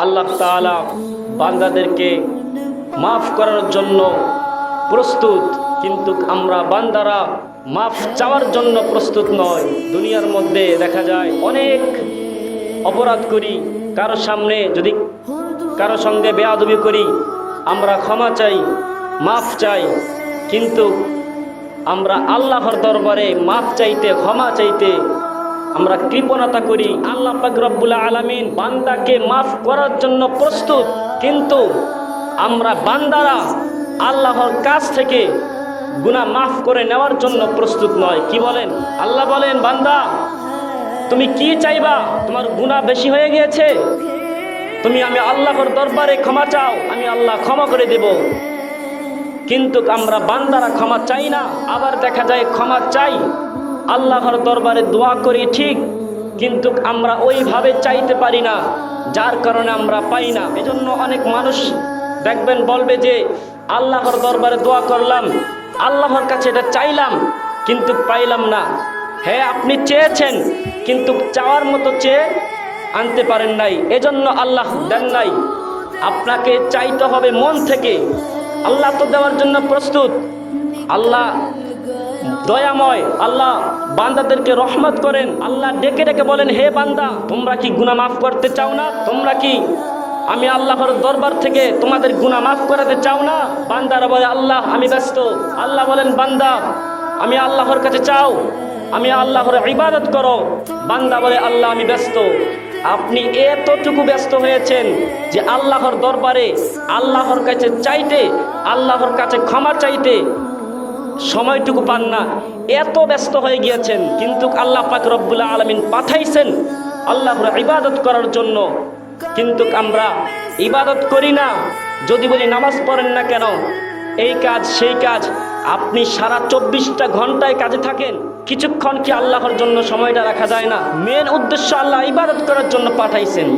আল্লাহ তাআলা বান্দাদেরকে মাফ করার জন্য প্রস্তুত, কিন্তু আমরা বান্দারা মাফ চাওয়ার জন্য প্রস্তুত নয়। দুনিয়ার মধ্যে দেখা যায় অনেক অপরাধ করি, কারো সামনে যদি কারো সঙ্গে বেয়াদবি করি আমরা ক্ষমা চাই, মাফ চাই, কিন্তু আমরা আল্লাহর দরবারে মাফ চাইতে, ক্ষমা চাইতে আমরা কৃপণতা করি। আল্লাহ পাক রব্বুল আলামিন বান্দাকে মাফ করার জন্য প্রস্তুত, কিন্তু আমরা বান্দারা আল্লাহর কাছ থেকে গুনাহ মাফ করে নেওয়ার জন্য প্রস্তুত নয়। কি বলেন? আল্লাহ বলেন, বান্দা তুমি কি চাইবা? তোমার গুনাহ বেশি হয়ে গিয়েছে, তুমি আমি আল্লাহর দরবারে ক্ষমা চাও, আমি আল্লাহ ক্ষমা করে দেব। কিন্তু আমরা বান্দারা ক্ষমা চাই না। আবার দেখা যায় ক্ষমা চাই, আল্লাহর দরবারে দোয়া করি ঠিক, কিন্তু আমরা ওইভাবে চাইতে পারি না, যার কারণে আমরা পাই না। এজন্য অনেক মানুষ দেখবেন বলবে যে আল্লাহর দরবারে দোয়া করলাম, আল্লাহর কাছে এটা চাইলাম কিন্তু পাইলাম না। হ্যাঁ, আপনি চেয়েছেন কিন্তু চাওয়ার মতো চেয়ে আনতে পারেন নাই, এজন্য আল্লাহ দেন নাই। আপনাকে চাইতে হবে মন থেকে। আল্লাহ তো দেওয়ার জন্য প্রস্তুত। আল্লাহ দয়াময়, আল্লাহ বান্দাদেরকে রহমত করেন। আল্লাহ ডেকে ডেকে বলেন, হে বান্দা তোমরা কি গুনাহ মাফ করতে চাও না? তোমরা কি আমি আল্লাহর দরবার থেকে তোমাদের গুনাহ মাফ করাতে চাও না? বান্দারা বলে, আল্লাহ আমি ব্যস্ত। আল্লাহ বলেন, বান্দা আমি আল্লাহর কাছে চাও, আমি আল্লাহর ইবাদত করো। বান্দা বলে, আল্লাহ আমি ব্যস্ত। আপনি এতটুকু ব্যস্ত হয়েছেন যে আল্লাহর দরবারে আল্লাহর কাছে চাইতে, আল্লাহর কাছে ক্ষমা চাইতে সময়টুকু পান না, এত ব্যস্ত হয়ে গিয়েছেন। কিন্তু আল্লাহ পাক রব্বুল আলামিন পাঠাইছেন আল্লাহর ইবাদত করার জন্য, কিন্তু আমরা ইবাদত করি না। যদি বলি নামাজ পড়েন না কেন, এই কাজ সেই কাজ, আপনি সারা 24টা ঘন্টায় কাজে থাকেন, কিছুক্ষণ কি আল্লাহর জন্য সময়টা রাখা যায় না? মেন উদ্দেশ্য আল্লাহ ইবাদত করার জন্য পাঠাইছেন।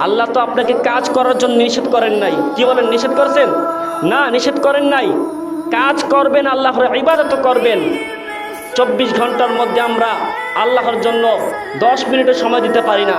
আল্লাহ তো আপনাকে কাজ করার জন্য নিষেধ করেন নাই। কি বলেন, নিষেধ করেছেন? না, নিষেধ করেন নাই। কাজ করবেন, আল্লাহর ইবাদত করবেন। 24 ঘন্টার মধ্যে আমরা আল্লাহর জন্য 10 মিনিটের সময় দিতে পারি না।